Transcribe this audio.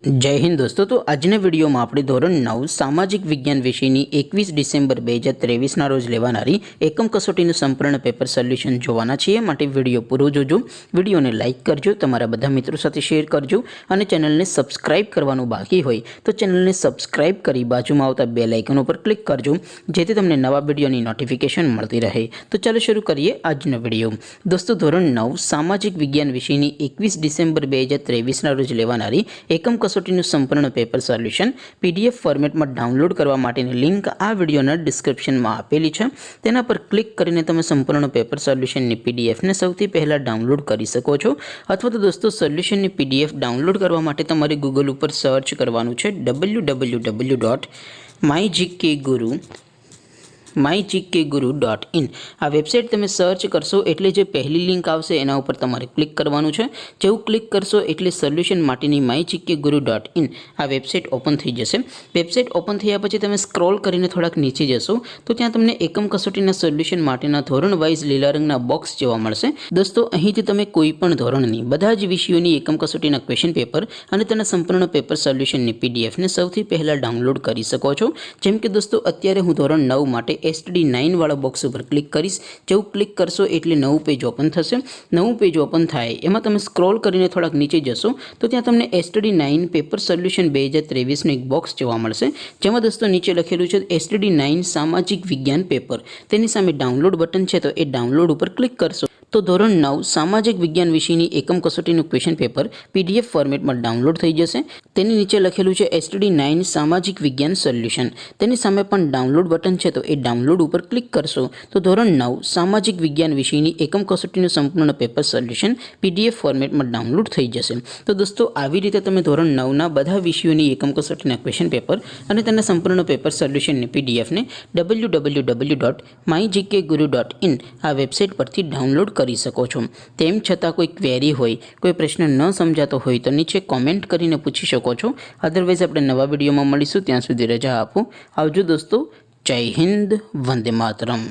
जय हिंद दोस्तों। तो आजना विडियो में આપણે ધોરણ 9 સામાજિક વિજ્ઞાન વિષયની 21 ડિસેમ્બર 2023 ના રોજ લેવાનારી એકમ કસોટીનું સંપૂર્ણ પેપર સોલ્યુશન જોવાના છીએ। માટે વિડિયો પૂરો જોજો, વિડિયોને લાઈક કરજો, તમારા બધા મિત્રો સાથે શેર કરજો અને ચેનલને સબસ્ક્રાઇબ કરવાનું બાકી હોય તો ચેનલને સબસ્ક્રાઇબ કરી બાજુમાં આવતા બેલ આઇકન ઉપર ક્લિક કરજો જેથી તમને નવા વિડિયોની નોટિફિકેશન મળતી રહે। તો ચાલો શરૂ કરીએ આજનો વિડિયો। દોસ્તો ધોરણ 9 સામાજિક વિજ્ઞાન વિષયની 21 ડિસેમ્બર 2023 ના રોજ લેવાનારી એકમ कसोटीનું સંપૂર્ણ પેપર સોલ્યુશન પીડીએફ ફોર્મેટમાં ડાઉનલોડ કરવા માટેની લિંક આ વિડિયોના ડિસ્ક્રિપ્શનમાં આપેલી છે। તેના પર ક્લિક કરીને તમે સંપૂર્ણ પેપર સોલ્યુશનની પીડીએફને સૌથી પહેલા ડાઉનલોડ કરી શકો છો। અથવા તો દોસ્તો સોલ્યુશનની પીડીએફ ડાઉનલોડ કરવા માટે તમારે ગૂગલ ઉપર સર્ચ કરવાનું છે www.mygkguru.in। આ વેબસાઇટ તમે સર્ચ કરશો એટલે જે પહેલી લિંક આવશે એના ઉપર તમારે ક્લિક કરવાનું છે। જેવું ક્લિક કરશો એટલે સોલ્યુશન માટેની mygkguru.in આ વેબસાઇટ ઓપન થઈ જશે। વેબસાઇટ ઓપન થયા પછી તમે સ્ક્રોલ કરીને થોડાક નીચે જશો તો ત્યાં તમને એકમ કસોટીના સોલ્યુશન માટેના ધોરણ વાઇઝ લીલા રંગના બોક્સ જોવા મળશે। દોસ્તો અહીંથી તમે કોઈ પણ ધોરણની બધા જ વિષયોની એકમ કસોટીના ક્વેશ્ચન પેપર અને તેના સંપૂર્ણ પેપર સોલ્યુશનની પીડીએફને સૌથી પહેલા ડાઉનલોડ કરી શકો છો। જેમ કે દોસ્તો અત્યારે હું ધોરણ 9 માટે STD9 વાળા બોક્સ ઉપર ક્લિક કરીશ। જેવું ક્લિક કરશો એટલે નવું પેજ ઓપન થશે। નવું પેજ ઓપન થાય એમાં તમે સ્ક્રોલ કરીને થોડાક નીચે જશો તો ત્યાં તમને STD9 પેપર સોલ્યુશન 2023 નું એક બોક્સ જોવા મળશે। જેમાં દોસ્તો નીચે લખેલું છે STD9 સામાજિક વિજ્ઞાન પેપર। તેની સામે ડાઉનલોડ બટન છે તો એ ડાઉનલોડ ઉપર ક્લિક કરશો તો ધોરણ 9 સામાજિક વિજ્ઞાન વિષયની એકમ કસોટીનું ક્વેશ્ચન પેપર પીડીએફ ફોર્મેટમાં ડાઉનલોડ થઈ જશે। તેની નીચે લખેલું છે STD9 સામાજિક વિજ્ઞાન સોલ્યુશન। તેની સામે પણ ડાઉનલોડ બટન છે તો એ ડાઉનલોડ ઉપર ક્લિક કરશો તો ધોરણ 9 સામાજિક વિજ્ઞાન વિષયની એકમ કસોટીનું સંપૂર્ણ પેપર સોલ્યુશન પીડીએફ ફોર્મેટમાં ડાઉનલોડ થઈ જશે। તો દોસ્તો આવી રીતે તમે ધોરણ 9ના બધા વિષયોની એકમ કસોટીના ક્વેશ્ચન પેપર અને તેના સંપૂર્ણ પેપર સોલ્યુશનની પીડીએફને www.mygkguru.in આ વેબસાઇટ પરથી ડાઉનલોડ કરી શકો છો। તેમ છતાં કોઈ ક્વેરી હોય, કોઈ પ્રશ્ન ન સમજાતો હોય તો નીચે કોમેન્ટ કરીને પૂછી શકો છો। અધરવાઇઝ આપણે નવા વિડીયોમાં મળીશું, ત્યાં સુધી રજા આપો। આવજો દોસ્તો। જય હિન્દ, વંદે માતરમ।